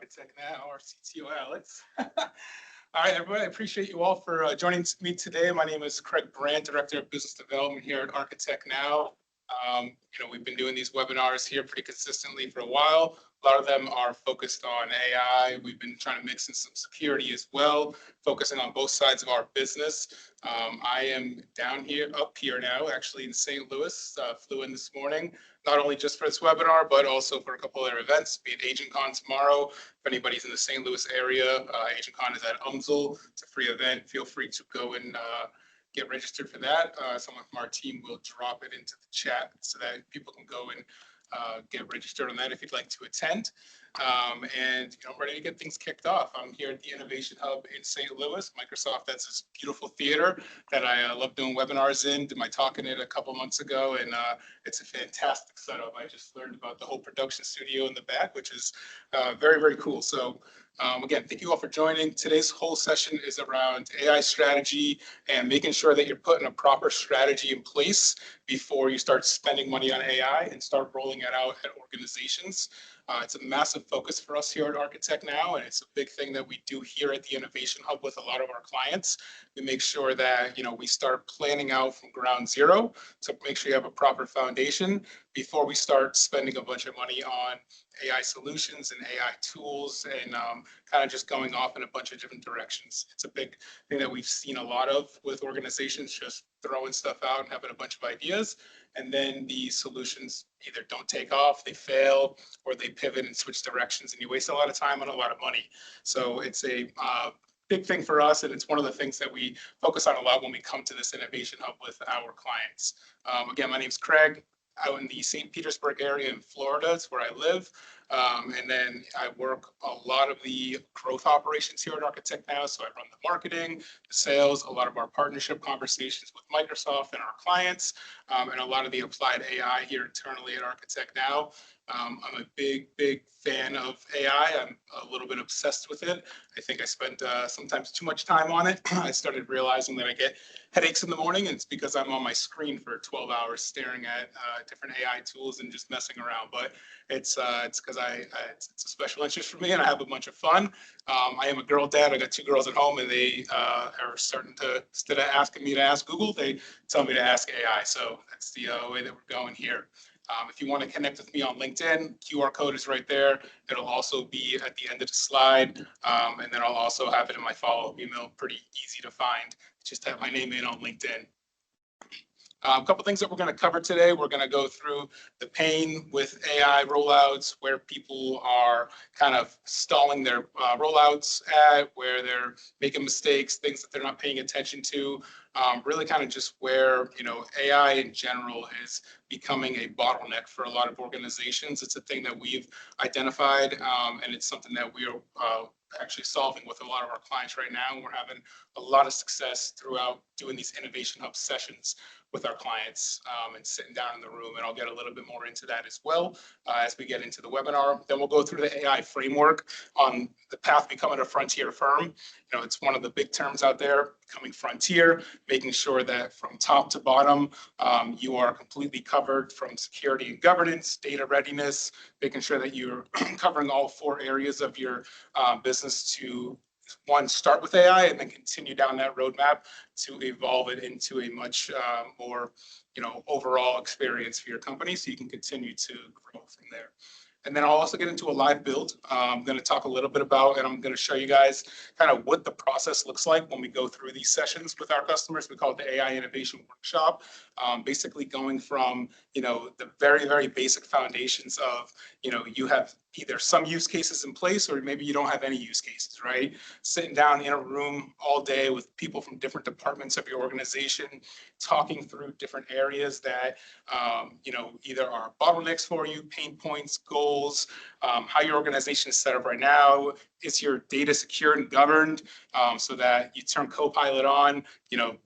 ArchitectNow, our CTO Alex. All right, everybody, I appreciate you all for joining me today. My name is Craig Brandt, Director of Business Development here at ArchitectNow. We've been doing these webinars here pretty consistently for a while. A lot of them are focused on AI. We've been trying to mix in some security as well, focusing on both sides of our business. I am up here now, actually in St. Louis. Flew in this morning, not only just for this webinar, but also for a couple other events, be it AgentCon tomorrow. If anybody's in the St. Louis area, AgentCon is at UMSL. It's a free event. Feel free to go and get registered for that. Someone from our team will drop it into the chat so that people can go and get registered on that if you'd like to attend. And I'm ready to get things kicked off. I'm here at the Innovation Hub in St. Louis. Microsoft, that's this beautiful theater that I love doing webinars in. Did my talk in it a couple months ago, and it's a fantastic setup. I just learned about the whole production studio in the back, which is very, very cool. So again, thank you all for joining. Today's whole session is around AI strategy and making sure that you're putting a proper strategy in place before you start spending money on AI and start rolling it out at organizations. It's a massive focus for us here at ArchitectNow, and it's a big thing that we do here at the Innovation Hub with a lot of our clients. We make sure that we start planning out from ground zero to make sure you have a proper foundation before we start spending a bunch of money on AI solutions and AI tools and kind of just going off in a bunch of different directions. It's a big thing that we've seen a lot of with organizations, just throwing stuff out and having a bunch of ideas. And then the solutions either don't take off, they fail, or they pivot and switch directions, and you waste a lot of time and a lot of money. So it's a big thing for us, and it's one of the things that we focus on a lot when we come to this Innovation Hub with our clients. Again, my name's Craig. Out in the St. Petersburg area in Florida, it's where I live. And then I work a lot of the growth operations here at ArchitectNow. So I run the marketing, the sales, a lot of our partnership conversations with Microsoft and our clients, and a lot of the applied AI here internally at ArchitectNow. I'm a big fan of AI. I'm a little bit obsessed with it. I think I spend sometimes too much time on it. I started realizing that I get headaches in the morning, and it's because I'm on my screen for 12 hours staring at different AI tools and just messing around. But it's because it's a special interest for me, and I have a bunch of fun. I am a girl dad. I got 2 girls at home, and they are starting to, instead of asking me to ask Google, they tell me to ask AI. So that's the way that we're going here. If you want to connect with me on LinkedIn, QR code is right there. It'll also be at the end of the slide. And then I'll also have it in my follow-up email, pretty easy to find. Just type my name in on LinkedIn. A couple things that we're going to cover today. We're going to go through the pain with AI rollouts, where people are kind of stalling their rollouts at, where they're making mistakes, things that they're not paying attention to. Really kind of just where AI in general is becoming a bottleneck for a lot of organizations. It's a thing that we've identified, and it's something that we are actually solving with a lot of our clients right now. We're having a lot of success throughout doing these Innovation Hub sessions with our clients and sitting down in the room. And I'll get a little bit more into that as well as we get into the webinar. Then we'll go through the AI framework on the path becoming a frontier firm. It's one of the big terms out there, becoming frontier, making sure that from top to bottom, you are completely covered from security and governance, data readiness, making sure that you're covering all 4 areas of your business to, one, start with AI and then continue down that roadmap to evolve it into a much more, overall experience for your company, so you can continue to grow from there. And then I'll also get into a live build. I'm going to talk a little bit about, and I'm going to show you guys kind of what the process looks like when we go through these sessions with our customers. We call it the AI Innovation Workshop. Basically going from, the very, very basic foundations of, you have either some use cases in place, or maybe you don't have any use cases, right? Sitting down in a room all day with people from different departments of your organization, talking through different areas that, either are bottlenecks for you, pain points, goals, how your organization is set up right now. Is your data secure and governed so that you turn Copilot on,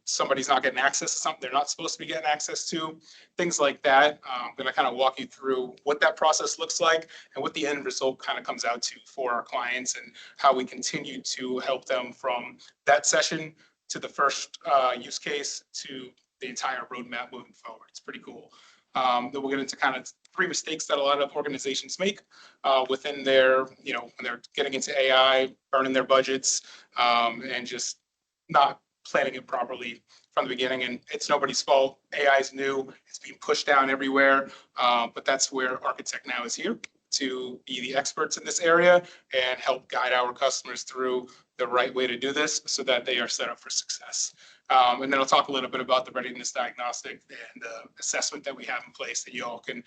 somebody's not getting access to something they're not supposed to be getting access to, things like that. I'm going to kind of walk you through what that process looks like and what the end result kind of comes out to for our clients, and how we continue to help them from that session to the first use case to the entire roadmap moving forward. It's pretty cool. Then we'll get into kind of three mistakes that a lot of organizations make within their, when they're getting into AI, burning their budgets, and just not planning it properly from the beginning. And it's nobody's fault. AI is new. It's being pushed down everywhere. But that's where ArchitectNow is here to be the experts in this area and help guide our customers through the right way to do this so that they are set up for success. And then I'll talk a little bit about the readiness diagnostic and the assessment that we have in place that you all can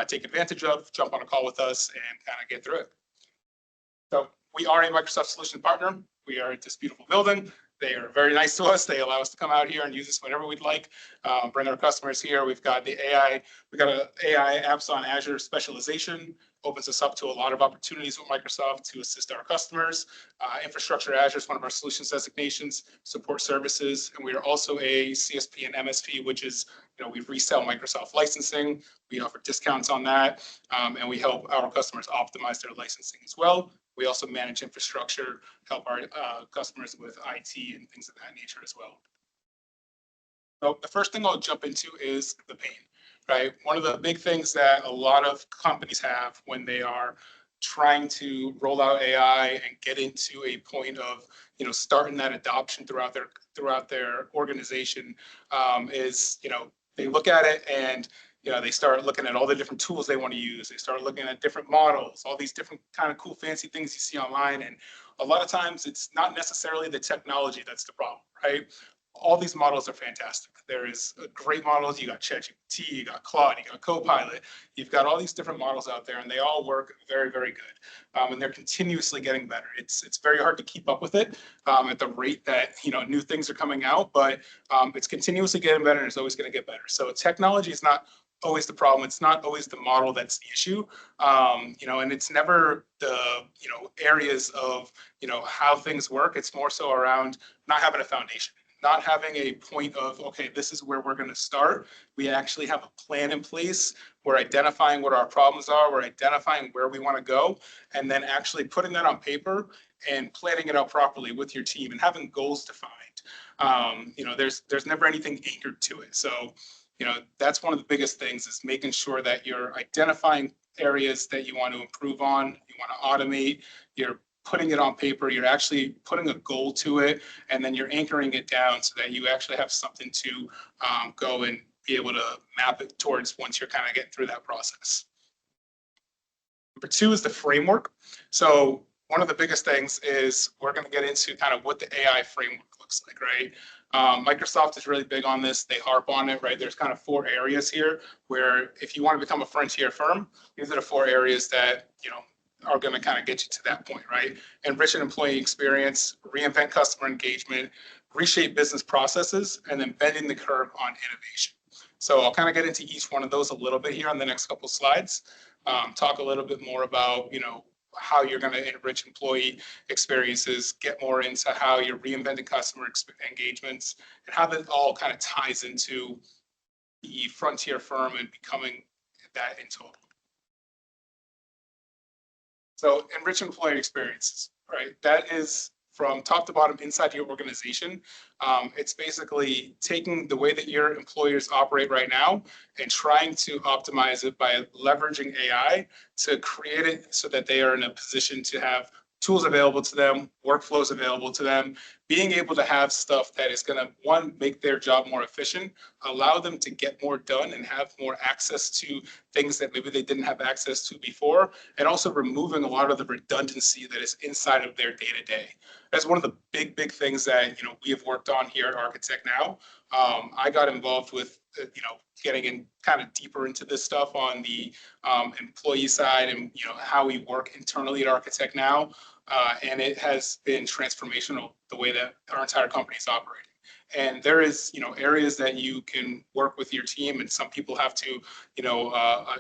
take advantage of, jump on a call with us and kind of get through it. So we are a Microsoft solution partner. We are at this beautiful building. They are very nice to us. They allow us to come out here and use this whenever we'd like. Bring our customers here. We've got the AI. We've got an AI apps on Azure specialization. Opens us up to a lot of opportunities with Microsoft to assist our customers. Infrastructure Azure is one of our solutions designations, support services, and we are also a CSP and MSP, which is, we resell Microsoft licensing. We offer discounts on that, and we help our customers optimize their licensing as well. We also manage infrastructure, help our customers with IT and things of that nature as well. So the first thing I'll jump into is the pain. Right. One of the big things that a lot of companies have when they are trying to roll out AI and get into a point of, starting that adoption throughout their organization is, they look at it and, they start looking at all the different tools they want to use. They start looking at different models, all these different kind of cool, fancy things you see online. And a lot of times it's not necessarily the technology that's the problem, right? All these models are fantastic. There is great models. You got ChatGPT, you got Claude, you got Copilot. You've got all these different models out there, and they all work very, very good. And they're continuously getting better. It's very hard to keep up with it at the rate that new things are coming out, but it's continuously getting better, and it's always going to get better. So technology is not always the problem. It's not always the model that's the issue. And it's never the areas of how things work. It's more so around not having a foundation. Not having a point of, okay, this is where we're going to start. We actually have a plan in place. We're identifying what our problems are. We're identifying where we want to go, and then actually putting that on paper and planning it out properly with your team and having goals defined. There's never anything anchored to it. So, that's one of the biggest things is making sure that you're identifying areas that you want to improve on, you want to automate, you're putting it on paper, you're actually putting a goal to it, and then you're anchoring it down so that you actually have something to go and be able to map it towards once you're kind of getting through that process. Number two is the framework. So one of the biggest things is we're going to get into kind of what the AI framework looks like, right? Microsoft is really big on this. They harp on it, right? There's kind of 4 areas here where if you want to become a frontier firm, these are the 4 areas that, are going to kind of get you to that point, right? Enrich an employee experience, reinvent customer engagement, reshape business processes, and then bending the curve on innovation. So I'll kind of get into each one of those a little bit here on the next couple of slides. Talk a little bit more about, how you're going to enrich employee experiences, get more into how you're reinventing customer engagements, and how that all kind of ties into the frontier firm and becoming that in total. So enrich employee experiences, right? That is from top to bottom inside your organization. It's basically taking the way that your employers operate right now and trying to optimize it by leveraging AI to create it so that they are in a position to have tools available to them, workflows available to them, being able to have stuff that is going to, one, make their job more efficient, allow them to get more done and have more access to things that maybe they didn't have access to before, and also removing a lot of the redundancy that is inside of their day-to-day. That's one of the big things that, we have worked on here at ArchitectNow. I got involved with, getting in kind of deeper into this stuff on the employee side and, how we work internally at ArchitectNow. And it has been transformational the way that our entire company is operating. And there is, areas that you can work with your team, and some people have to,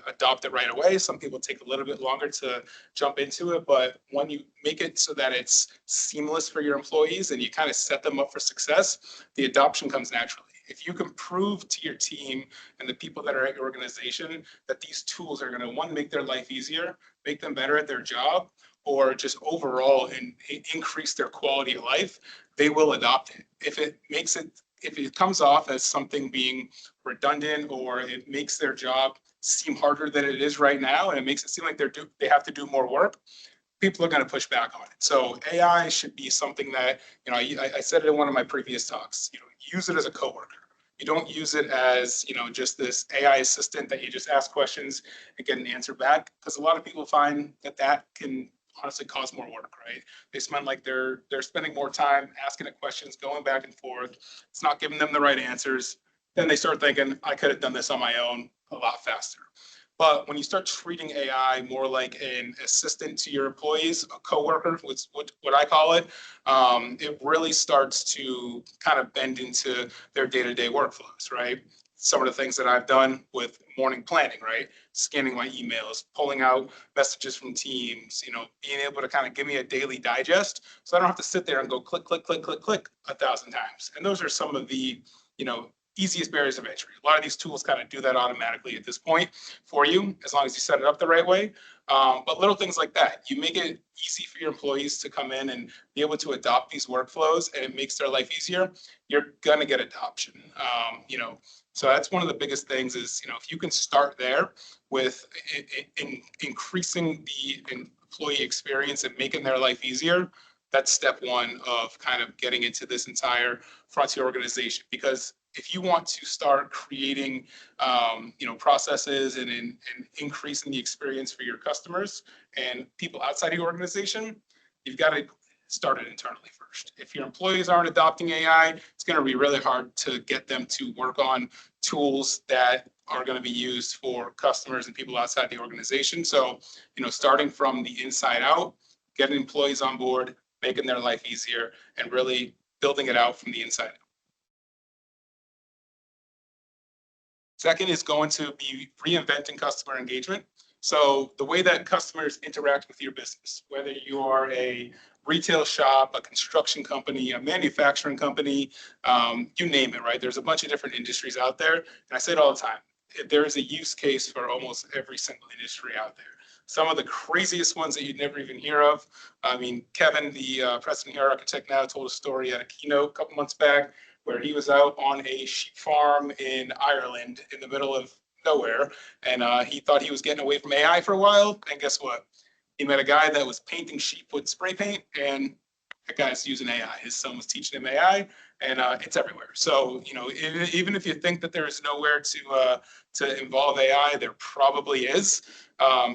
adopt it right away. Some people take a little bit longer to jump into it, but when you make it so that it's seamless for your employees and you kind of set them up for success, the adoption comes naturally. If you can prove to your team and the people that are at your organization that these tools are going to, one, make their life easier, make them better at their job, or just overall and increase their quality of life, they will adopt it. If it comes off as something being redundant or it makes their job seem harder than it is right now, and it makes it seem like they have to do more work, people are going to push back on it. So AI should be something that, I said it in one of my previous talks, use it as a coworker. You don't use it as, just this AI assistant that you just ask questions and get an answer back. Because a lot of people find that can honestly cause more work, right? They spend like they're spending more time asking it questions, going back and forth. It's not giving them the right answers. Then they start thinking, I could have done this on my own a lot faster. But when you start treating AI more like an assistant to your employees, a coworker, what I call it, it really starts to kind of bend into their day-to-day workflows, right? Some of the things that I've done with morning planning, right? Scanning my emails, pulling out messages from teams, being able to kind of give me a daily digest so I don't have to sit there and go click, click, click, click, click 1,000 times. And those are some of the, easiest barriers of entry. A lot of these tools kind of do that automatically at this point for you, as long as you set it up the right way. But little things like that, you make it easy for your employees to come in and be able to adopt these workflows, and it makes their life easier. You're gonna get adoption. So that's one of the biggest things is, if you can start there with increasing the employee experience and making their life easier, that's step one of kind of getting into this entire frontier organization. Because if you want to start creating, processes and increasing the experience for your customers and people outside the organization, you've got to start it internally first. If your employees aren't adopting AI, it's going to be really hard to get them to work on tools that are going to be used for customers and people outside the organization. So, starting from the inside out, getting employees on board, making their life easier, and really building it out from the inside out. Second is going to be reinventing customer engagement. So the way that customers interact with your business, whether you are a retail shop, a construction company, a manufacturing company, you name it, right? There's a bunch of different industries out there. And I say it all the time, there is a use case for almost every single industry out there. Some of the craziest ones that you'd never even hear of. I mean, Kevin, the president here at ArchitectNow, told a story at a keynote a couple months back where he was out on a sheep farm in Ireland in the middle of nowhere. And he thought he was getting away from AI for a while. And guess what? He met a guy that was painting sheep with spray paint, and that guy's using AI. His son was teaching him AI, and it's everywhere. So, even if you think that there is nowhere to involve AI, there probably is.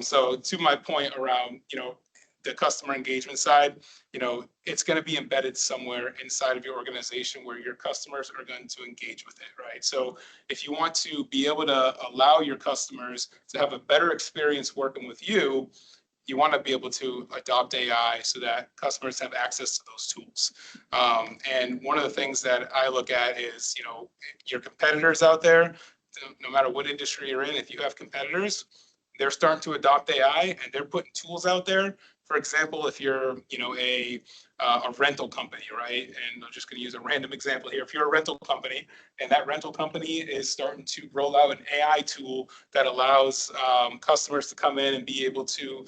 So to my point around, the customer engagement side, it's going to be embedded somewhere inside of your organization where your customers are going to engage with it, right? So if you want to be able to allow your customers to have a better experience working with you, you want to be able to adopt AI so that customers have access to those tools. And one of the things that I look at is, your competitors out there, no matter what industry you're in, if you have competitors, they're starting to adopt AI and they're putting tools out there. For example, if you're, a rental company, right? And I'm just going to use a random example here. If you're a rental company and that rental company is starting to roll out an AI tool that allows customers to come in and be able to,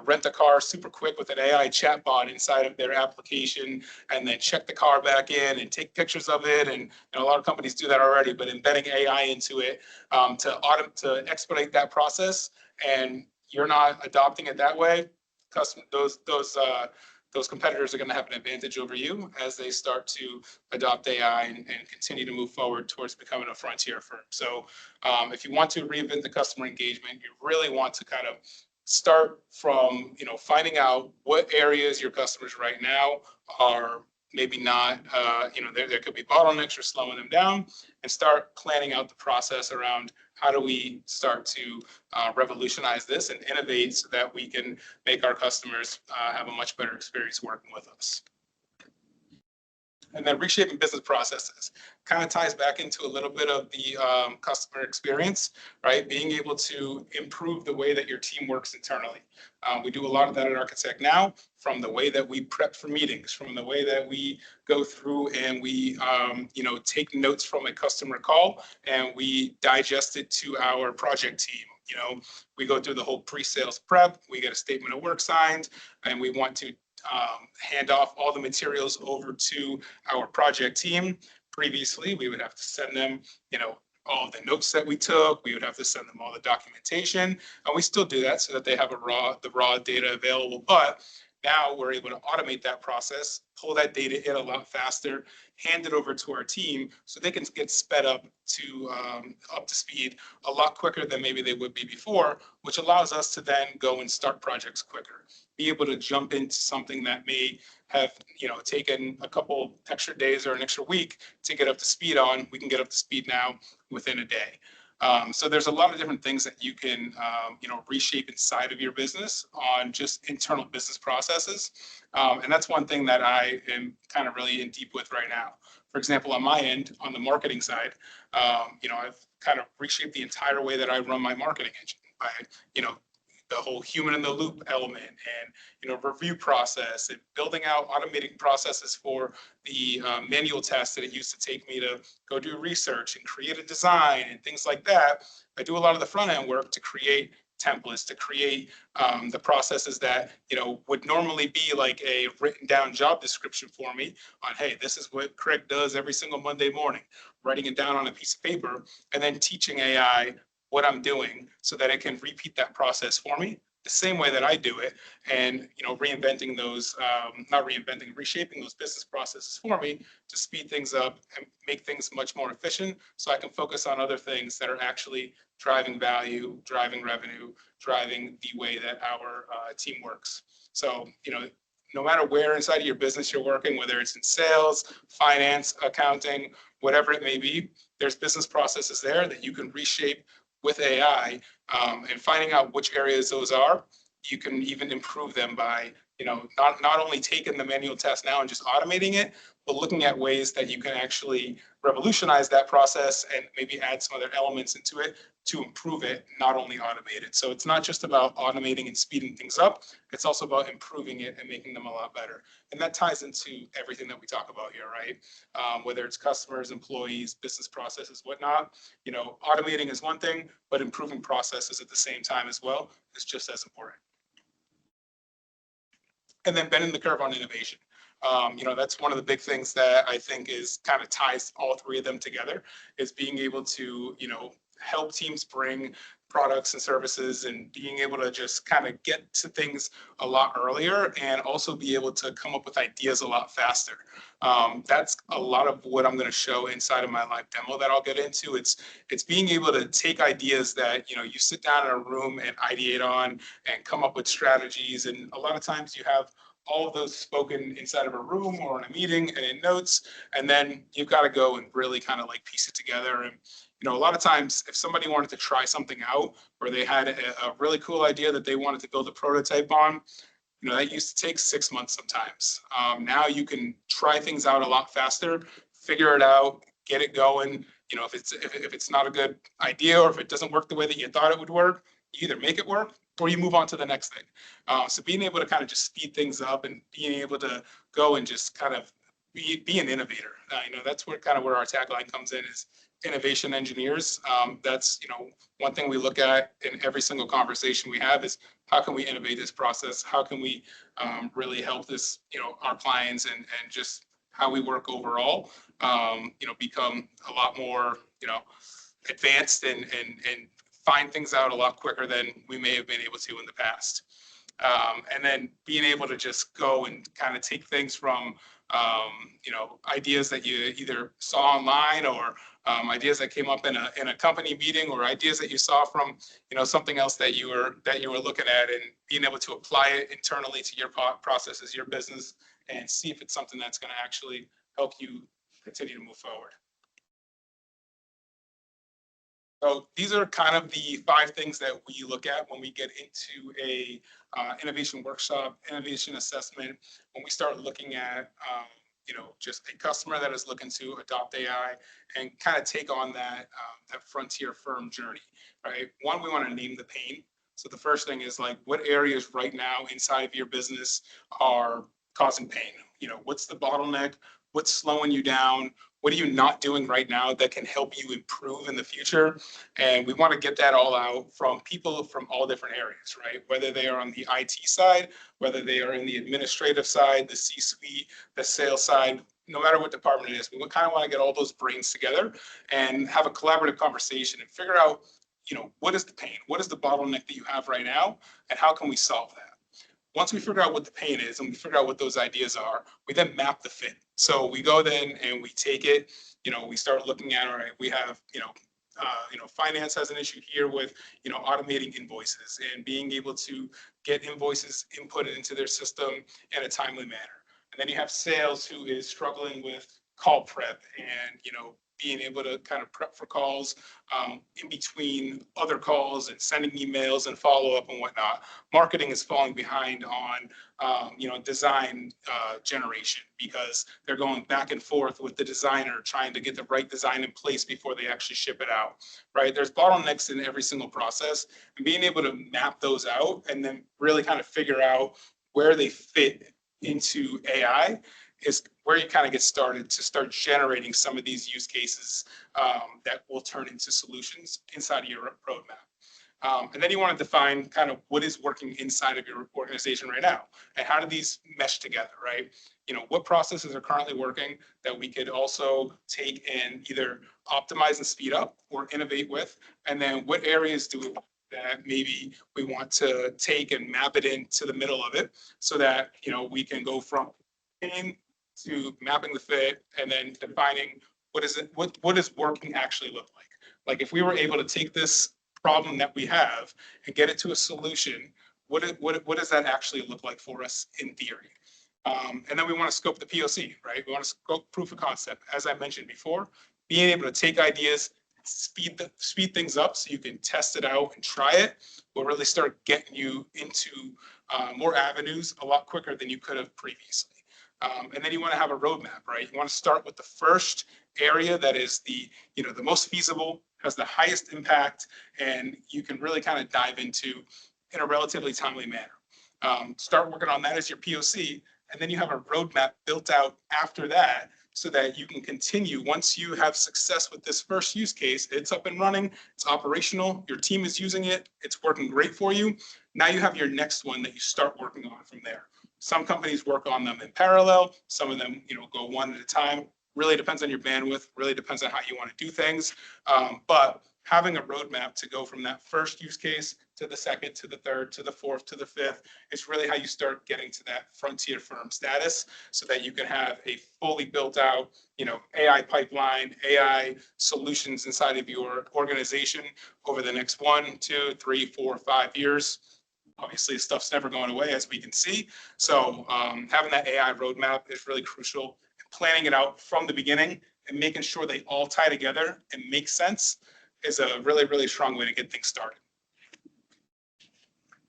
rent a car super quick with an AI chatbot inside of their application, and then check the car back in and take pictures of it. And a lot of companies do that already, but embedding AI into it to expedite that process, and you're not adopting it that way, those competitors are going to have an advantage over you as they start to adopt AI and continue to move forward towards becoming a frontier firm. So if you want to reinvent the customer engagement, you really want to kind of start from, finding out what areas your customers right now are maybe not, there could be bottlenecks or slowing them down, and start planning out the process around how do we start to revolutionize this and innovate so that we can make our customers have a much better experience working with us. And then reshaping business processes kind of ties back into a little bit of the customer experience, right? Being able to improve the way that your team works internally. We do a lot of that at ArchitectNow, from the way that we prep for meetings, from the way that we go through and we, take notes from a customer call and we digest it to our project team. We go through the whole pre-sales prep, we get a statement of work signed, and we want to hand off all the materials over to our project team. Previously, we would have to send them, all of the notes that we took. We would have to send them all the documentation, and we still do that so that they have the raw data available. But now we're able to automate that process, pull that data in a lot faster, hand it over to our team so they can get sped up to speed a lot quicker than maybe they would be before, which allows us to then go and start projects quicker, be able to jump into something that may have taken a couple extra days or an extra week to get up to speed on. We can get up to speed now within a day. So there's a lot of different things that you can, reshape inside of your business on just internal business processes. And that's one thing that I am kind of really in deep with right now. For example, on my end, on the marketing side, I've kind of reshaped the entire way that I run my marketing engine by, the whole human in the loop element and, review process and building out automating processes for the manual tasks that it used to take me to go do research and create a design and things like that. I do a lot of the front end work to create templates, to create the processes that, would normally be like a written down job description for me on, hey, this is what Craig does every single Monday morning, writing it down on a piece of paper and then teaching AI what I'm doing so that it can repeat that process for me the same way that I do it, and reinventing those, reshaping those business processes for me to speed things up and make things much more efficient so I can focus on other things that are actually driving value, driving revenue, driving the way that our team works. So, no matter where inside of your business you're working, whether it's in sales, finance, accounting, whatever it may be, there's business processes there that you can reshape with AI, and finding out which areas those are. You can even improve them by, not only taking the manual test now and just automating it, but looking at ways that you can actually revolutionize that process and maybe add some other elements into it to improve it, not only automate it. So it's not just about automating and speeding things up, it's also about improving it and making them a lot better. And that ties into everything that we talk about here, right? Whether it's customers, employees, business processes, whatnot, automating is one thing, but improving processes at the same time as well is just as important. And then bending the curve on innovation. That's one of the big things that I think is kind of ties all three of them together, is being able to, help teams bring products and services and being able to just kind of get to things a lot earlier and also be able to come up with ideas a lot faster. That's a lot of what I'm going to show inside of my live demo that I'll get into. It's being able to take ideas that, you sit down in a room and ideate on and come up with strategies. And a lot of times you have all of those spoken inside of a room or in a meeting and in notes, and then you've got to go and really kind of like piece it together. And a lot of times if somebody wanted to try something out or they had a really cool idea that they wanted to build a prototype on, that used to take 6 months sometimes. Now you can try things out a lot faster, figure it out, get it going. If it's not a good idea or if it doesn't work the way that you thought it would work, you either make it work or you move on to the next thing. So being able to kind of just speed things up and being able to go and just kind of be an innovator. That's where our tagline comes in, is innovation engineers. That's, one thing we look at in every single conversation we have is how can we innovate this process? How can we really help this, our clients and just how we work overall, become a lot more, advanced and find things out a lot quicker than we may have been able to in the past. And then being able to just go and kind of take things from, ideas that you either saw online or ideas that came up in a company meeting, or ideas that you saw from, something else that you were looking at, and being able to apply it internally to your processes, your business, and see if it's something that's going to actually help you continue to move forward. So these are kind of the 5 things that we look at when we get into a innovation workshop, innovation assessment, when we start looking at just a customer that is looking to adopt AI and kind of take on that frontier firm journey, right? One, we want to name the pain. So the first thing is like, what areas right now inside of your business are causing pain? What's the bottleneck? What's slowing you down? What are you not doing right now that can help you improve in the future? And we want to get that all out from people from all different areas, right? Whether they are on the IT side, whether they are in the administrative side, the C-suite, the sales side, no matter what department it is, we kind of want to get all those brains together and have a collaborative conversation and figure out, what is the pain? What is the bottleneck that you have right now? And how can we solve that? Once we figure out what the pain is and we figure out what those ideas are, we then map the fit. So we go then and we take it, we start looking at, all right, we have, finance has an issue here with, automating invoices and being able to get invoices inputted into their system in a timely manner. And then you have sales who is struggling with call prep and, being able to kind of prep for calls in between other calls and sending emails and follow up and whatnot. Marketing is falling behind on, design generation because they're going back and forth with the designer trying to get the right design in place before they actually ship it out, right? There's bottlenecks in every single process, and being able to map those out and then really kind of figure out where they fit into AI is where you kind of get started to start generating some of these use cases that will turn into solutions inside of your roadmap. And then you want to define kind of what is working inside of your organization right now and how do these mesh together, right? What processes are currently working that we could also take and either optimize and speed up or innovate with, and then what areas do we that maybe we want to take and map it into the middle of it so that, we can go from in to mapping the fit and then defining what does working actually look like. Like if we were able to take this problem that we have and get it to a solution, what does that actually look like for us in theory? And then we want to scope the POC, right? We want to scope proof of concept. As I mentioned before, being able to take ideas, speed things up so you can test it out and try it will really start getting you into more avenues a lot quicker than you could have previously. And then you want to have a roadmap, right? You want to start with the first area that is the most feasible, has the highest impact, and you can really kind of dive into in a relatively timely manner. Start working on that as your POC, and then you have a roadmap built out after that so that you can continue. Once you have success with this first use case, it's up and running, it's operational, your team is using it, it's working great for you. Now you have your next one that you start working on from there. Some companies work on them in parallel. Some of them, go one at a time. Really depends on your bandwidth. Really depends on how you want to do things. But having a roadmap to go from that first use case to the second, to the third, to the fourth, to the fifth, is really how you start getting to that frontier firm status, so that you can have a fully built out, AI pipeline, AI solutions inside of your organization over the next 1, 2, 3, 4, 5 years. Obviously, stuff's never going away, as we can see. So having that AI roadmap is really crucial. Planning it out from the beginning and making sure they all tie together and make sense is a really, really strong way to get things started.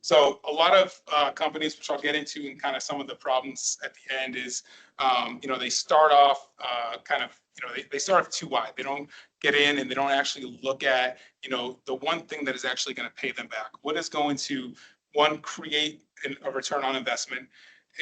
So a lot of companies, which I'll get into, and kind of some of the problems at the end is, they start off they start off too wide. They don't get in and they don't actually look at, the one thing that is actually going to pay them back. What is going to, one, create a return on investment?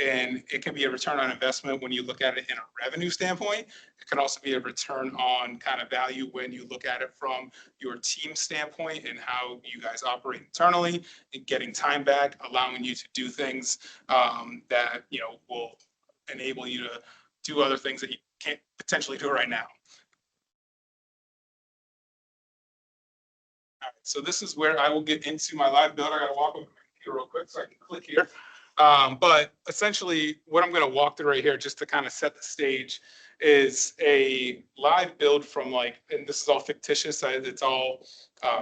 And it can be a return on investment when you look at it in a revenue standpoint. It can also be a return on kind of value when you look at it from your team standpoint and how you guys operate internally, and getting time back, allowing you to do things that will enable you to do other things that you can't potentially do right now. All right, so this is where I will get into my live build. I got to walk over here real quick so I can click here. But essentially what I'm going to walk through right here, just to kind of set the stage, is a live build from and this is all fictitious. It's all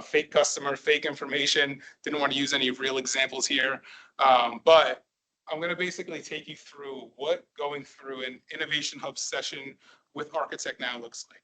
fake customer, fake information. Didn't want to use any real examples here. But I'm going to basically take you through what going through an Innovation Hub session with ArchitectNow looks like.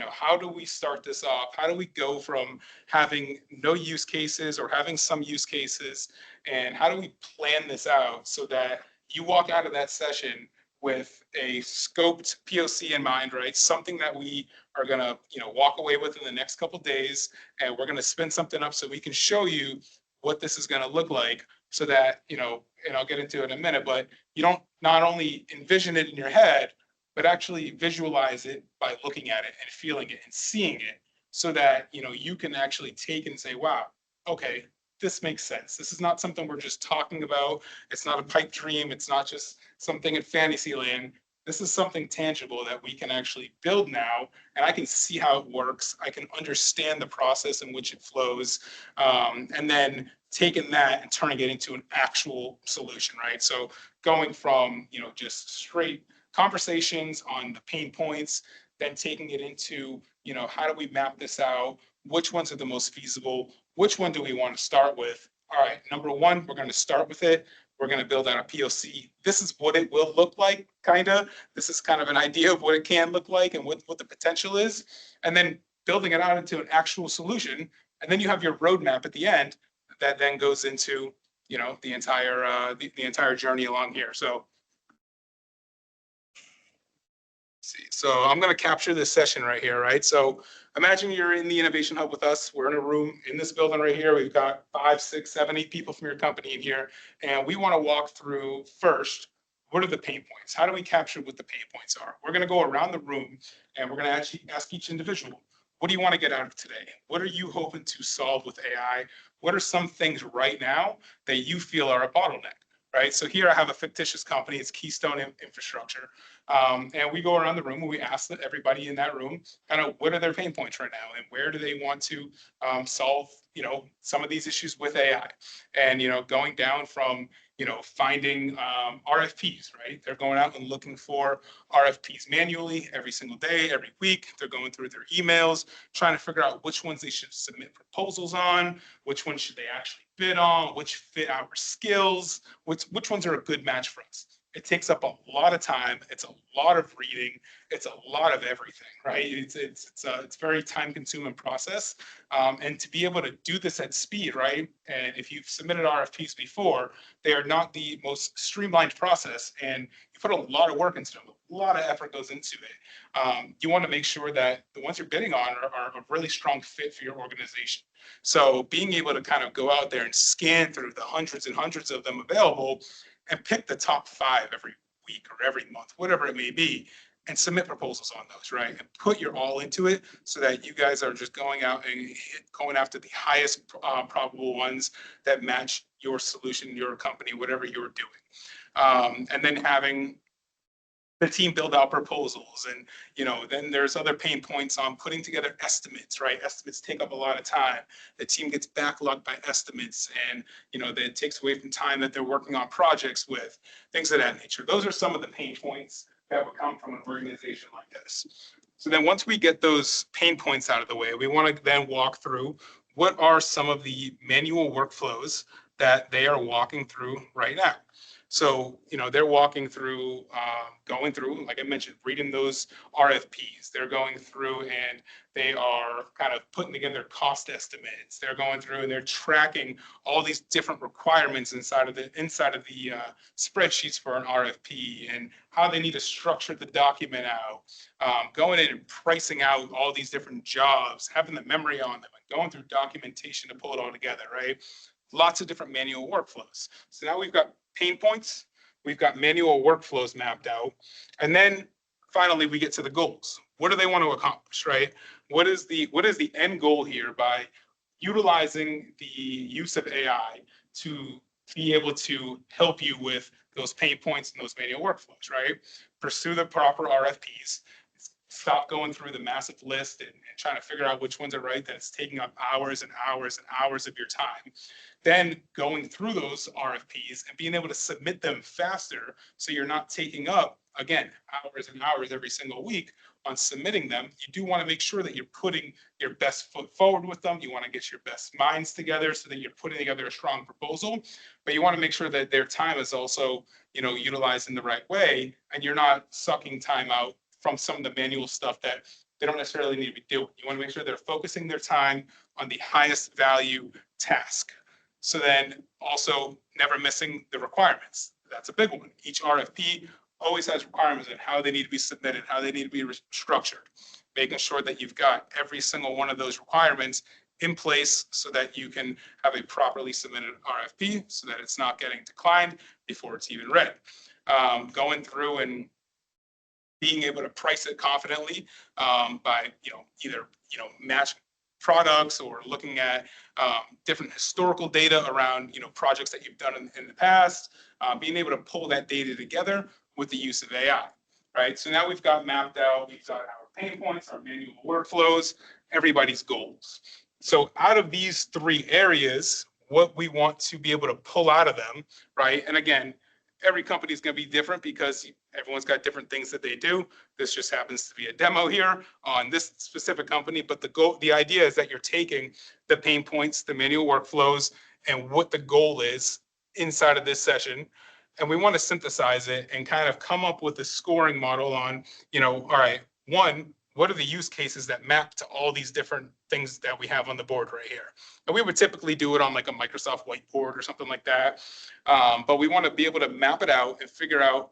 How do we start this off? How do we go from having no use cases or having some use cases? And how do we plan this out so that you walk out of that session with a scoped POC in mind, right? Something that we are going to, walk away with in the next couple of days, and we're going to spin something up so we can show you what this is going to look like, so that, and I'll get into it in a minute, but you don't not only envision it in your head, but actually visualize it by looking at it and feeling it and seeing it, so that, you can actually take and say, wow, okay, this makes sense. This is not something we're just talking about. It's not a pipe dream. It's not just something in fantasy land. This is something tangible that we can actually build now, and I can see how it works. I can understand the process in which it flows, and then taking that and turning it into an actual solution, right? So going from, just straight conversations on the pain points, then taking it into, how do we map this out? Which ones are the most feasible? Which one do we want to start with? All right, number one, we're going to start with it. We're going to build out a POC. This is what it will look like, kind of. This is kind of an idea of what it can look like and what the potential is. And then building it out into an actual solution. And then you have your roadmap at the end that then goes into, the entire journey along here. So I'm going to capture this session right here, right? So imagine you're in the Innovation Hub with us. We're in a room in this building right here. We've got 5, 6, 7, 8 people from your company in here. And we want to walk through first, what are the pain points? How do we capture what the pain points are? We're going to go around the room and we're going to actually ask each individual, what do you want to get out of today? What are you hoping to solve with AI? What are some things right now that you feel are a bottleneck? Right. So here I have a fictitious company. It's Keystone Infrastructure. And we go around the room and we ask everybody in that room kind of what are their pain points right now and where do they want to solve, some of these issues with AI. And, going down from, finding RFPs, right? They're going out and looking for RFPs manually every single day, every week. They're going through their emails, trying to figure out which ones they should submit proposals on, which ones should they actually bid on, which fit our skills, which ones are a good match for us. It takes up a lot of time. It's a lot of reading. It's a lot of everything, right? It's a very time-consuming process, and to be able to do this at speed, right? And if you've submitted RFPs before, they are not the most streamlined process, and you put a lot of work into them. A lot of effort goes into it. You want to make sure that the ones you're bidding on are a really strong fit for your organization. So being able to kind of go out there and scan through the hundreds and hundreds of them available and pick the top 5 every week or every month, whatever it may be, and submit proposals on those, right? And put your all into it so that you guys are just going out and going after the highest probable ones that match your solution, your company, whatever you're doing. And then having the team build out proposals, and then there's other pain points on putting together estimates, right? Estimates take up a lot of time. The team gets backlogged by estimates, and that it takes away from time that they're working on projects with, things of that nature. Those are some of the pain points that would come from an organization like this. So then once we get those pain points out of the way, we want to then walk through what are some of the manual workflows that they are walking through right now. So, they're walking through, going through, like I mentioned, reading those RFPs. They're going through and they are kind of putting together cost estimates. They're going through and they're tracking all these different requirements inside of the spreadsheets for an RFP and how they need to structure the document out, going in and pricing out all these different jobs, having the memory on them, and going through documentation to pull it all together, right? Lots of different manual workflows. So now we've got pain points, we've got manual workflows mapped out, and then finally we get to the goals. What do they want to accomplish, right? What is the end goal here by utilizing the use of AI to be able to help you with those pain points and those manual workflows, right? Pursue the proper RFPs. Stop going through the massive list and trying to figure out which ones are right. That's taking up hours and hours and hours of your time. Then going through those RFPs and being able to submit them faster so you're not taking up, again, hours and hours every single week on submitting them. You do want to make sure that you're putting your best foot forward with them. You want to get your best minds together so that you're putting together a strong proposal, but you want to make sure that their time is also, utilized in the right way, and you're not sucking time out from some of the manual stuff that they don't necessarily need to be doing. You want to make sure they're focusing their time on the highest value task. So then also never missing the requirements. That's a big one. Each RFP always has requirements on how they need to be submitted, how they need to be structured, making sure that you've got every single one of those requirements in place so that you can have a properly submitted RFP so that it's not getting declined before it's even read. Going through and being able to price it confidently by either match products or looking at different historical data around projects that you've done in the past, being able to pull that data together with the use of AI. right? So now we've got mapped out, we've got our pain points, our manual workflows, everybody's goals. So out of these three areas, what we want to be able to pull out of them, right? And again, every company is going to be different because everyone's got different things that they do. This just happens to be a demo here on this specific company, but the idea is that you're taking the pain points, the manual workflows, and what the goal is inside of this session. And we want to synthesize it and kind of come up with a scoring model on, all right, one, what are the use cases that map to all these different things that we have on the board right here? And we would typically do it on like a Microsoft whiteboard or something like that. But we want to be able to map it out and figure out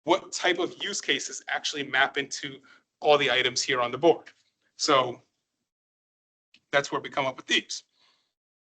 what type of use cases actually map into all the items here on the board. So that's where we come up with these.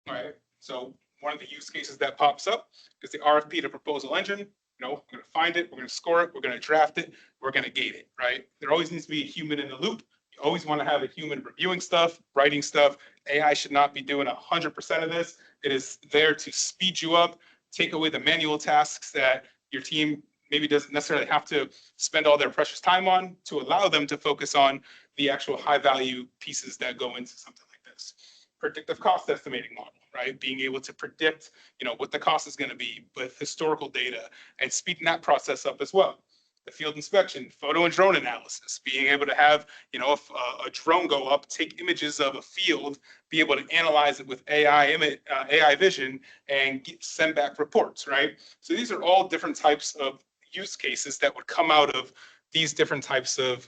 All right. So one of the use cases that pops up is the RFP to proposal engine. We're going to find it, we're going to score it, we're going to draft it, we're going to gate it, right? There always needs to be a human in the loop. You always want to have a human reviewing stuff, writing stuff. AI should not be doing 100% of this. It is there to speed you up, take away the manual tasks that your team maybe doesn't necessarily have to spend all their precious time on, to allow them to focus on the actual high value pieces that go into something like this. Predictive cost estimating model, right? Being able to predict, what the cost is going to be with historical data and speeding that process up as well. The field inspection, photo and drone analysis, being able to have, a drone go up, take images of a field, be able to analyze it with AI vision and send back reports, right? So these are all different types of use cases that would come out of these different types of,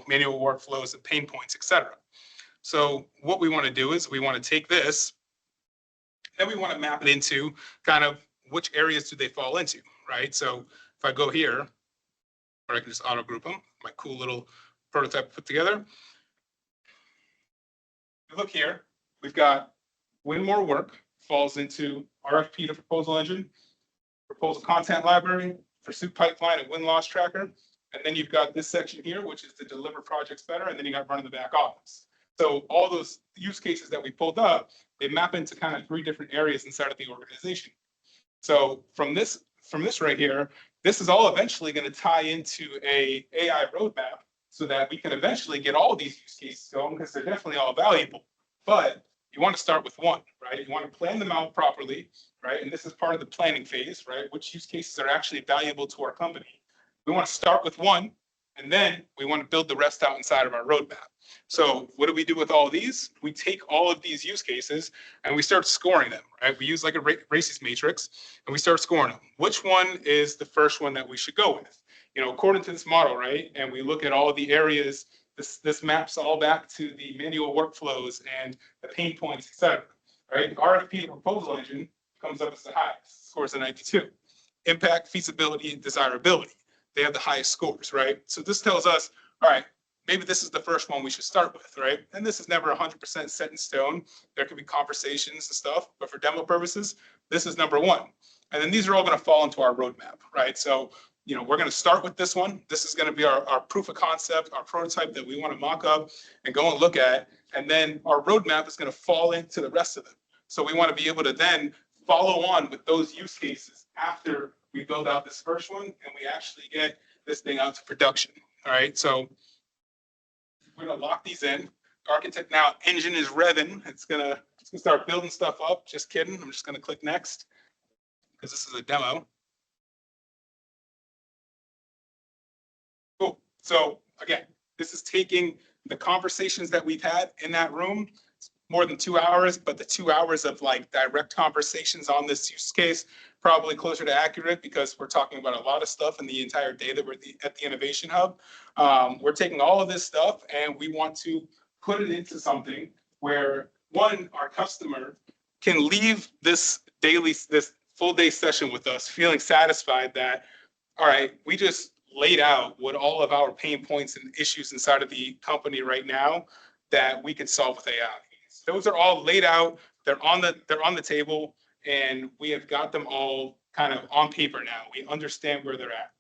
manual workflows and pain points, et cetera. So what we want to do is we want to take this, then we want to map it into kind of which areas do they fall into, right? So if I go here, or I can just auto group them, my cool little prototype put together. Look here, we've got win more work falls into RFP to proposal engine, proposal content library, pursuit pipeline, and win-loss tracker. And then you've got this section here, which is to deliver projects better, and then you got run in the back office. So all those use cases that we pulled up, they map into kind of three different areas inside of the organization. So from this right here, this is all eventually going to tie into a AI roadmap so that we can eventually get all these use cases going because they're definitely all valuable. But you want to start with one, right? You want to plan them out properly, right? And this is part of the planning phase, right? Which use cases are actually valuable to our company? We want to start with one, and then we want to build the rest out inside of our roadmap. So what do we do with all of these? We take all of these use cases and we start scoring them, right? We use like a races matrix and we start scoring them. Which one is the first one that we should go with? According to this model, right? And we look at all of the areas, this maps all back to the manual workflows and the pain points, et cetera, right? RFP proposal engine comes up as the highest, scores a 92. Impact, feasibility, and desirability. They have the highest scores, right? So this tells us, all right, maybe this is the first one we should start with, right? And this is never 100% set in stone. There could be conversations and stuff, but for demo purposes, this is number one. And then these are all going to fall into our roadmap, right? So, we're going to start with this one. This is going to be our proof of concept, our prototype that we want to mock up and go and look at. And then our roadmap is going to fall into the rest of them. So we want to be able to then follow on with those use cases after we build out this first one and we actually get this thing out to production. All right, so we're gonna lock these in. ArchitectNow engine is revving. It's gonna start building stuff up. Just kidding. I'm just gonna click next because this is a demo. Cool. So again, this is taking the conversations that we've had in that room, more than 2 hours, but the 2 hours of like direct conversations on this use case, probably closer to accurate because we're talking about a lot of stuff in the entire day that we're at the Innovation Hub. We're taking all of this stuff and we want to put it into something where one, our customer can leave this full day session with us feeling satisfied that, all right, we just laid out what all of our pain points and issues inside of the company right now that we can solve with AI. Those are all laid out. They're on the table, and we have got them all kind of on paper now. We understand where they're at.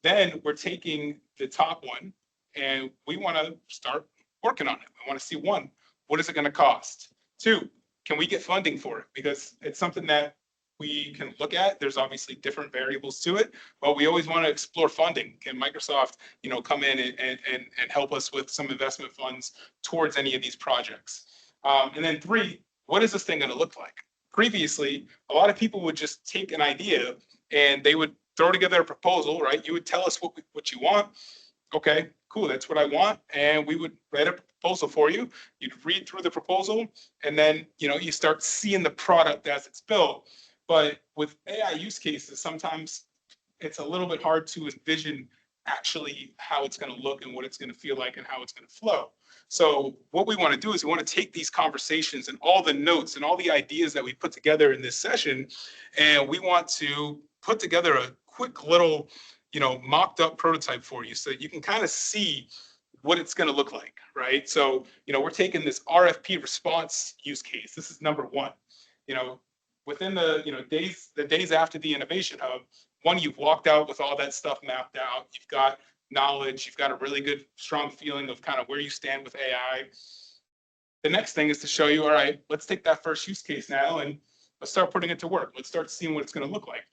Then we're taking the top one, and we want to start working on it. We want to see one, what is it going to cost? Two, can we get funding for it? Because it's something that we can look at. There's obviously different variables to it, but we always want to explore funding. Can Microsoft, come in and help us with some investment funds towards any of these projects? And then three, what is this thing going to look like? Previously, a lot of people would just take an idea and they would throw together a proposal, right? You would tell us what you want. Okay, cool, that's what I want. And we would write a proposal for you. You'd read through the proposal, and then, you start seeing the product as it's built. But with AI use cases, sometimes it's a little bit hard to envision actually how it's going to look and what it's going to feel like and how it's going to flow. So what we want to do is we want to take these conversations and all the notes and all the ideas that we put together in this session, and we want to put together a quick little, mocked up prototype for you so that you can kind of see what it's going to look like, right? So, we're taking this RFP response use case. This is number one. Within the, days after the Innovation Hub, one, you've walked out with all that stuff mapped out. You've got knowledge. You've got a really good, strong feeling of kind of where you stand with AI. The next thing is to show you, all right, let's take that first use case now and let's start putting it to work. Let's start seeing what it's going to look like.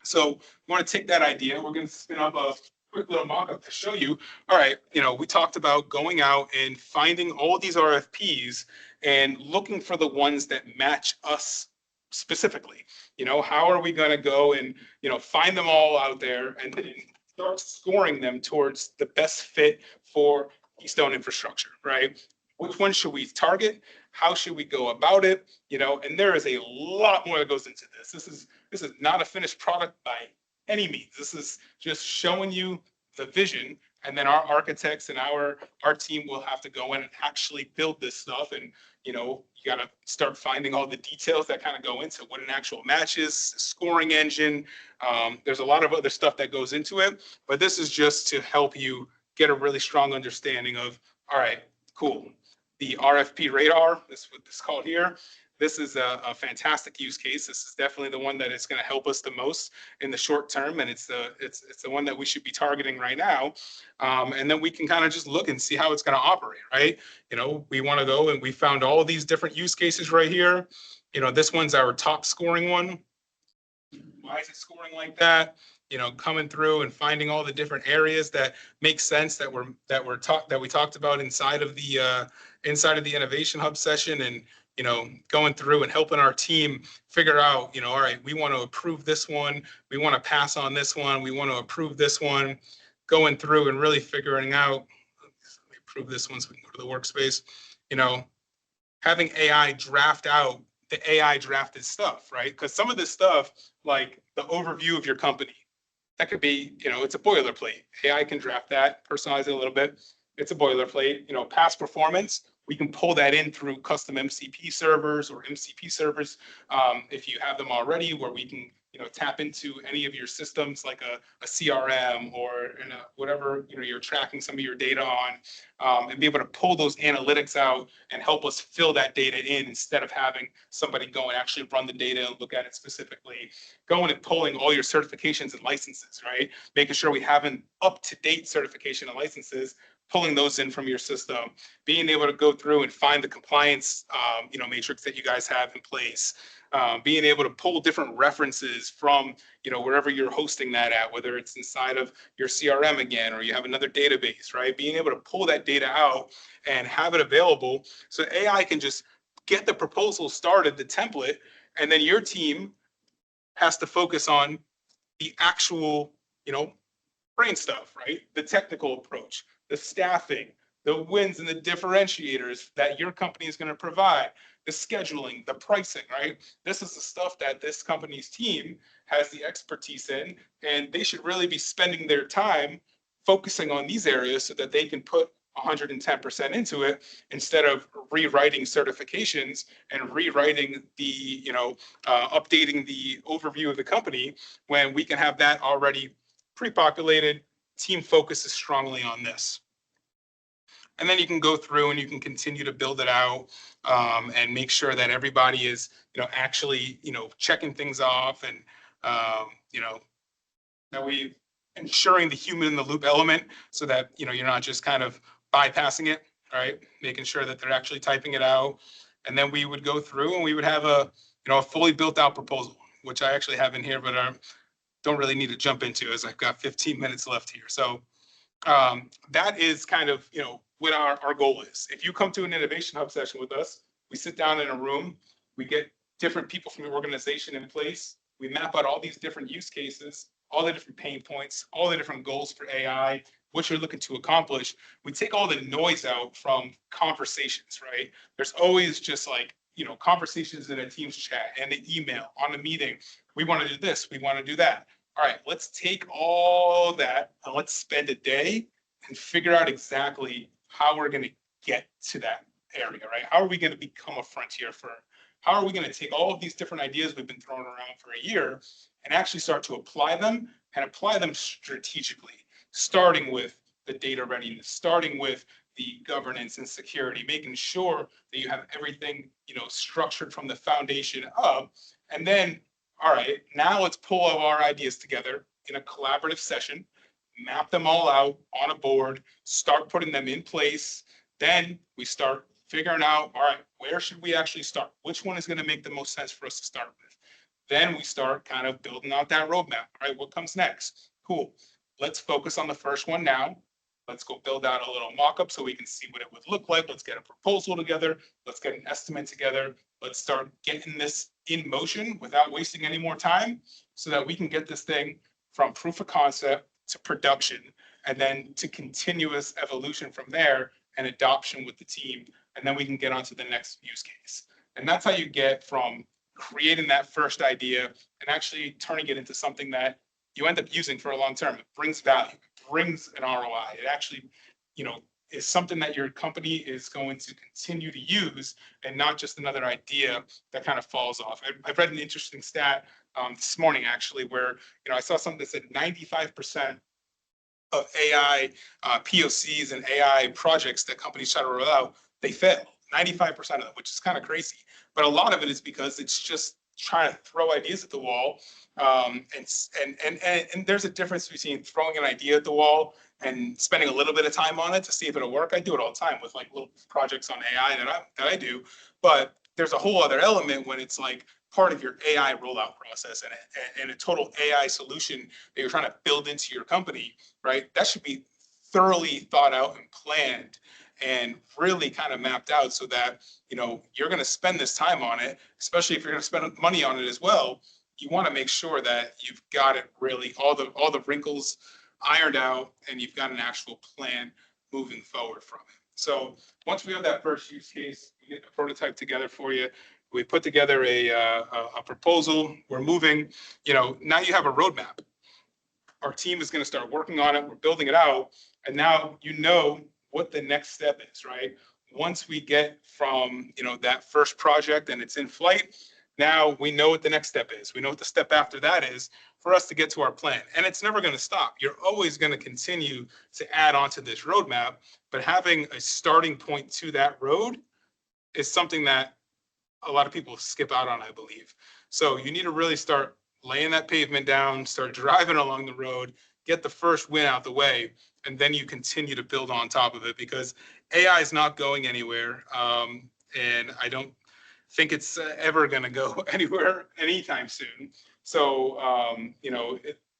So we want to take that idea. We're going to spin up a quick little mock-up to show you, all right, we talked about going out and finding all these RFPs and looking for the ones that match us specifically. How are we going to go and, find them all out there and then start scoring them towards the best fit for Keystone infrastructure, right? Which one should we target? How should we go about it? And there is a lot more that goes into this. This is not a finished product by any means. This is just showing you the vision, and then our architects and our team will have to go in and actually build this stuff. And you got to start finding all the details that kind of go into what an actual match is, scoring engine. There's a lot of other stuff that goes into it, but this is just to help you get a really strong understanding of, all right, cool. The RFP Radar, this is what this is called here. This is a fantastic use case. This is definitely the one that is going to help us the most in the short term, and it's the one that we should be targeting right now. And then we can kind of just look and see how it's going to operate, right? We want to go and we found all of these different use cases right here. This one's our top scoring one. Why is it scoring like that? Coming through and finding all the different areas that make sense that we talked about inside of the Innovation Hub session, and going through and helping our team figure out, all right, we want to approve this one, we want to pass on this one, we want to approve this one, going through and really figuring out, let me approve this one so we can go to the workspace, having AI draft out the AI drafted stuff, right? Because some of this stuff, like the overview of your company, that could be, it's a boilerplate. AI can draft that, personalize it a little bit. It's a boilerplate. Past performance, we can pull that in through custom MCP servers or MCP servers if you have them already, where we can tap into any of your systems like a CRM or whatever you're tracking some of your data on, and be able to pull those analytics out and help us fill that data in instead of having somebody go and actually run the data and look at it specifically. Going and pulling all your certifications and licenses, right? Making sure we have an up-to-date certification and licenses, pulling those in from your system, being able to go through and find the compliance, matrix that you guys have in place, being able to pull different references from, wherever you're hosting that at, whether it's inside of your CRM again, or you have another database, right? Being able to pull that data out and have it available so AI can just get the proposal started, the template, and then your team has to focus on the actual, brain stuff, right? The technical approach, the staffing, the wins and the differentiators that your company is going to provide, the scheduling, the pricing, right? This is the stuff that this company's team has the expertise in, and they should really be spending their time focusing on these areas so that they can put 110% into it instead of rewriting certifications and rewriting the, updating the overview of the company, when we can have that already pre-populated. Team focuses strongly on this. And then you can go through and you can continue to build it out and make sure that everybody is, actually, checking things off, and, that we ensuring the human in the loop element so that, you're not just kind of bypassing it, all right? Making sure that they're actually typing it out. And then we would go through and we would have a fully built out proposal. which I actually have in here, but I don't really need to jump into as I've got 15 minutes left here. So that is kind of, what our goal is. If you come to an Innovation Hub session with us, we sit down in a room, we get different people from your organization in place, we map out all these different use cases, all the different pain points, all the different goals for AI, what you're looking to accomplish. We take all the noise out from conversations, right? There's always just like, conversations in a Teams chat and an email on a meeting. We want to do this, we want to do that. All right, let's take all that and let's spend a day and figure out exactly how we're going to get to that area, right? How are we going to become a frontier firm? How are we going to take all of these different ideas we've been throwing around for a year and actually start to apply them and apply them strategically, starting with the data readiness, starting with the governance and security, making sure that you have everything, structured from the foundation up. And then, all right, now let's pull all our ideas together in a collaborative session, map them all out on a board, start putting them in place. Then we start figuring out, all right, where should we actually start? Which one is going to make the most sense for us to start with? Then we start kind of building out that roadmap, right? What comes next? Cool. Let's focus on the first one now. Let's go build out a little mock-up so we can see what it would look like. Let's get a proposal together. Let's get an estimate together. Let's start getting this in motion without wasting any more time so that we can get this thing from proof of concept to production and then to continuous evolution from there and adoption with the team. And then we can get on to the next use case. And that's how you get from creating that first idea and actually turning it into something that you end up using for a long term. It brings value, it brings an ROI. It actually, is something that your company is going to continue to use and not just another idea that kind of falls off. I've read an interesting stat this morning, actually, where, I saw something that said 95% of AI POCs and AI projects that companies try to roll out, they fail. 95% of them, which is kind of crazy. But a lot of it is because it's just trying to throw ideas at the wall. And there's a difference between throwing an idea at the wall and spending a little bit of time on it to see if it'll work. I do it all the time with like little projects on AI that I do. But there's a whole other element when it's like part of your AI rollout process and a total AI solution that you're trying to build into your company, right? That should be thoroughly thought out and planned and really kind of mapped out so that, you're going to spend this time on it, especially if you're going to spend money on it as well. You want to make sure that you've got it really, all the wrinkles ironed out and you've got an actual plan moving forward from it. So once we have that first use case, we get the prototype together for you. We put together a proposal. We're moving, now you have a roadmap. Our team is going to start working on it. We're building it out. And now what the next step is, right? Once we get from, that first project and it's in flight, now we know what the next step is. We know what the step after that is for us to get to our plan. And it's never going to stop. You're always going to continue to add on to this roadmap, but having a starting point to that road is something that a lot of people skip out on, I believe. So you need to really start laying that pavement down, start driving along the road, get the first win out the way, and then you continue to build on top of it because AI is not going anywhere. And I don't think it's ever going to go anywhere anytime soon. So,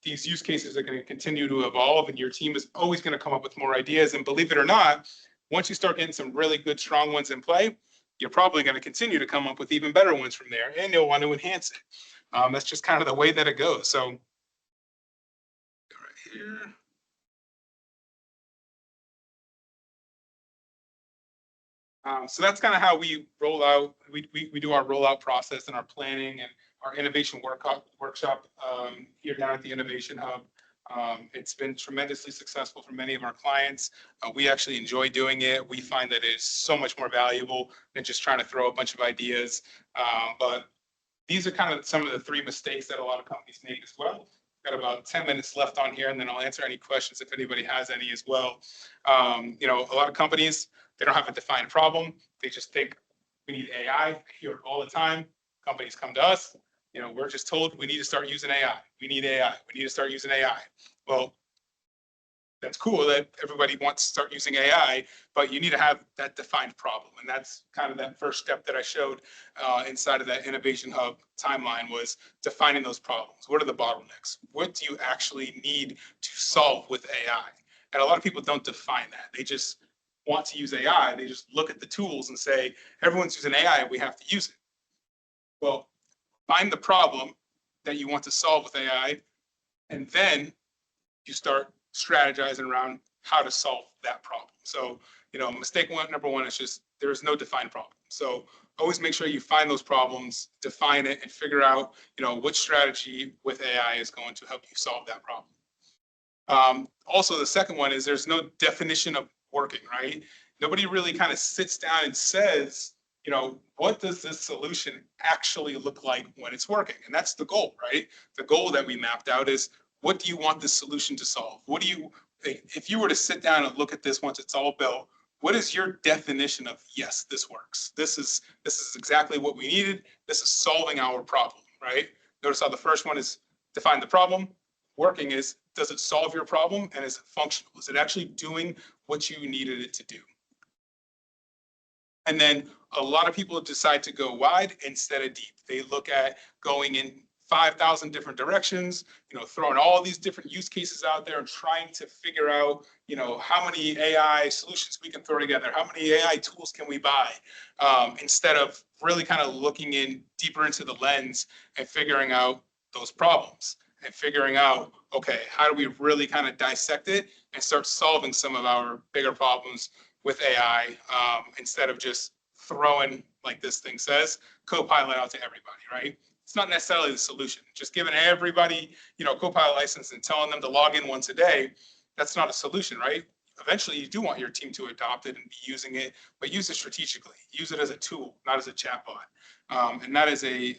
these use cases are going to continue to evolve and your team is always going to come up with more ideas. And believe it or not, once you start getting some really good, strong ones in play, you're probably going to continue to come up with even better ones from there and you'll want to enhance it. That's just kind of the way that it goes. So right here. So that's kind of how we roll out. We do our rollout process and our planning and our innovation workshop here down at the Innovation Hub. It's been tremendously successful for many of our clients. We actually enjoy doing it. We find that it's so much more valuable than just trying to throw a bunch of ideas. But these are kind of some of the 3 mistakes that a lot of companies make as well. Got about 10 minutes left on here, and then I'll answer any questions if anybody has any as well. A lot of companies, they don't have a defined problem. They just think we need AI. I hear it all the time. Companies come to us. We're just told we need to start using AI. We need AI. We need to start using AI. Well, that's cool that everybody wants to start using AI, but you need to have that defined problem. And that's kind of that first step that I showed inside of that Innovation Hub timeline, was defining those problems. What are the bottlenecks? What do you actually need to solve with AI? And a lot of people don't define that. They just want to use AI. They just look at the tools and say, everyone's using AI, we have to use it. Well, find the problem that you want to solve with AI, and then you start strategizing around how to solve that problem. So, mistake number one is just there is no defined problem. So always make sure you find those problems, define it, and figure out, which strategy with AI is going to help you solve that problem. Also, the second one is there's no definition of working, right? Nobody really kind of sits down and says, what does this solution actually look like when it's working? And that's the goal, right? The goal that we mapped out is, what do you want this solution to solve? If you were to sit down and look at this once it's all built, what is your definition of, yes, this works? This is exactly what we needed. This is solving our problem, right? Notice how the first one is define the problem. Working is, does it solve your problem? And is it functional? Is it actually doing what you needed it to do? And then a lot of people decide to go wide instead of deep. They look at going in 5,000 different directions, throwing all these different use cases out there and trying to figure out, how many AI solutions we can throw together, how many AI tools can we buy, instead of really kind of looking in deeper into the lens and figuring out those problems and figuring out, okay, how do we really kind of dissect it and start solving some of our bigger problems with AI, instead of just throwing, like this thing says, Copilot out to everybody, right? It's not necessarily the solution. Just giving everybody, Copilot license and telling them to log in once a day, that's not a solution, right? Eventually, you do want your team to adopt it and be using it, but use it strategically. Use it as a tool, not as a chatbot. And that is a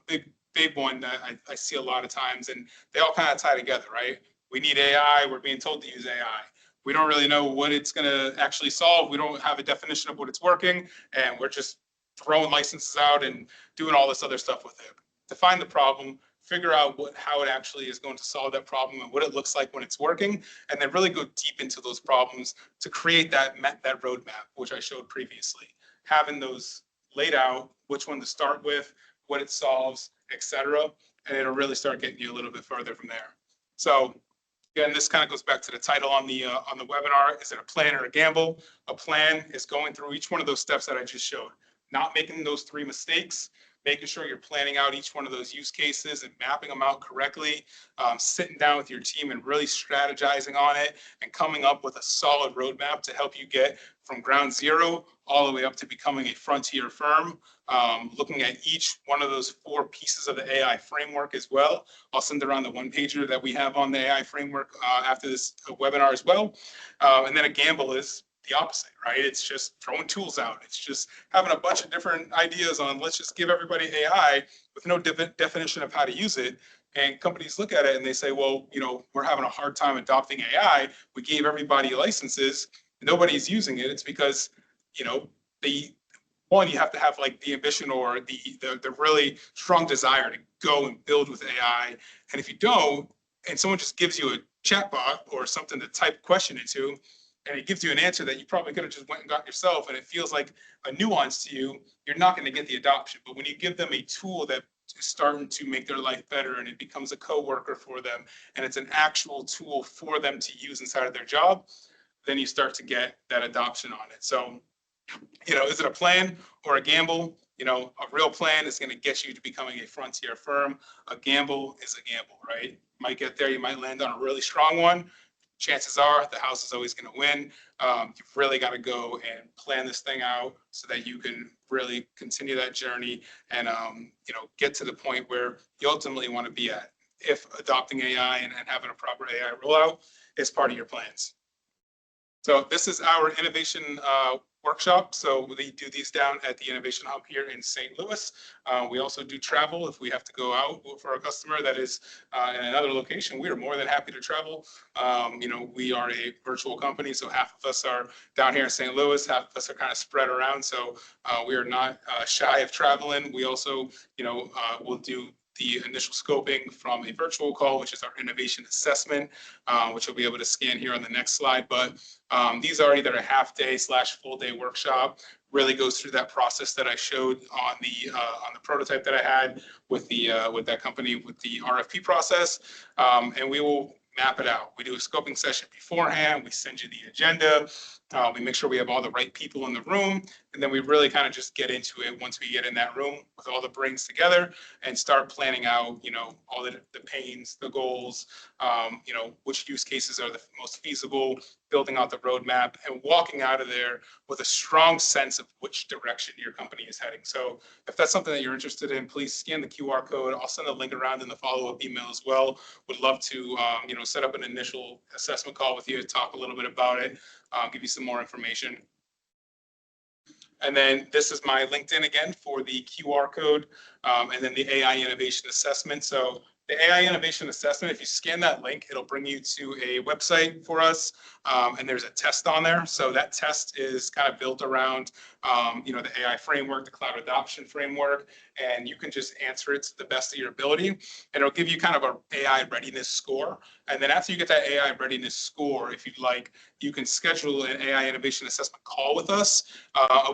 big one that I see a lot of times, and they all kind of tie together, right? We need AI. We're being told to use AI. We don't really know what it's going to actually solve. We don't have a definition of what it's working, and we're just throwing licenses out and doing all this other stuff with it. Define the problem, figure out how it actually is going to solve that problem and what it looks like when it's working, and then really go deep into those problems to create that roadmap, which I showed previously. Having those laid out, which one to start with, what it solves, etc., and it'll really start getting you a little bit further from there. So again, this kind of goes back to the title on the webinar. Is it a plan or a gamble? A plan is going through each one of those steps that I just showed. Not making those 3 mistakes, making sure you're planning out each one of those use cases and mapping them out correctly, sitting down with your team and really strategizing on it and coming up with a solid roadmap to help you get from ground zero all the way up to becoming a frontier firm, looking at each one of those 4 pieces of the AI framework as well. I'll send around the one-pager that we have on the AI framework after this webinar as well. And then a gamble is the opposite, right? It's just throwing tools out. It's just having a bunch of different ideas on, let's just give everybody AI with no definition of how to use it. And companies look at it and they say, well, we're having a hard time adopting AI. We gave everybody licenses. Nobody's using it. It's because, you have to have like the ambition or the really strong desire to go and build with AI. And if you don't, and someone just gives you a chatbot or something to type question into, and it gives you an answer that you probably could have just went and got yourself, and it feels like a nuance to you, you're not going to get the adoption. But when you give them a tool that is starting to make their life better, and it becomes a coworker for them, and it's an actual tool for them to use inside of their job, then you start to get that adoption on it. So, is it a plan or a gamble? A real plan is going to get you to becoming a frontier firm. A gamble is a gamble, right? You might get there, you might land on a really strong one. Chances are the house is always going to win. You've really got to go and plan this thing out so that you can really continue that journey and get to the point where you ultimately want to be at, if adopting AI and having a proper AI rollout is part of your plans. So this is our innovation workshop. So we do these down at the Innovation Hub here in St. Louis. We also do travel if we have to go out for a customer that is in another location. We are more than happy to travel. We are a virtual company, so half of us are down here in St. Louis, half of us are kind of spread around. So we are not shy of traveling. We also, will do the initial scoping from a virtual call, which is our innovation assessment, which you'll be able to scan here on the next slide. But these are either a half day / full day workshop. Really goes through that process that I showed on the prototype that I had with that company with the RFP process, and we will map it out. We do a scoping session beforehand. We send you the agenda. We make sure we have all the right people in the room, and then we really kind of just get into it once we get in that room with all the brains together and start planning out, all the pains, the goals, which use cases are the most feasible, building out the roadmap, and walking out of there with a strong sense of which direction your company is heading. So if that's something that you're interested in, please scan the QR code. I'll send a link around in the follow-up email as well. Would love to, set up an initial assessment call with you, talk a little bit about it, give you some more information. And then this is my LinkedIn again for the QR code, and then the AI innovation assessment. So the AI innovation assessment, if you scan that link, it'll bring you to a website for us, and there's a test on there. So that test is kind of built around, the AI framework, the cloud adoption framework, and you can just answer it to the best of your ability, and it'll give you kind of an AI readiness score. And then after you get that AI readiness score, if you'd like, you can schedule an AI innovation assessment call with us.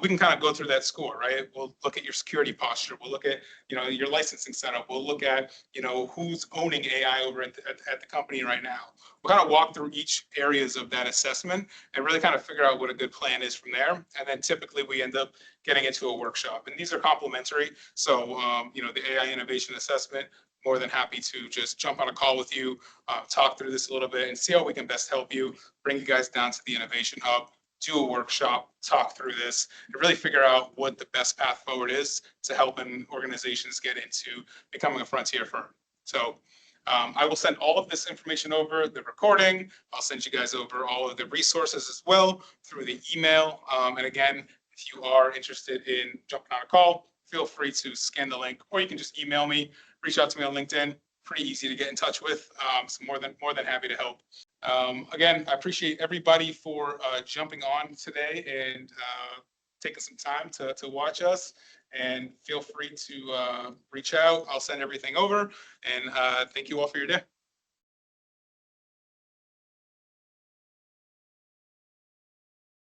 We can kind of go through that score, right? We'll look at your security posture. We'll look at, your licensing setup. We'll look at, who's owning AI over at the company right now. We'll kind of walk through each areas of that assessment and really kind of figure out what a good plan is from there. And then typically we end up getting into a workshop, and these are complimentary. So, the AI innovation assessment, more than happy to just jump on a call with you, talk through this a little bit and see how we can best help you, bring you guys down to the Innovation Hub, do a workshop, talk through this, and really figure out what the best path forward is to helping organizations get into becoming a frontier firm. So I will send all of this information over, the recording. I'll send you guys over all of the resources as well through the email. And again, if you are interested in jumping on a call, feel free to scan the link, or you can just email me, reach out to me on LinkedIn. Pretty easy to get in touch with. So more than happy to help. Again, I appreciate everybody for jumping on today and taking some time to watch us. And feel free to reach out. I'll send everything over. And thank you all for your day.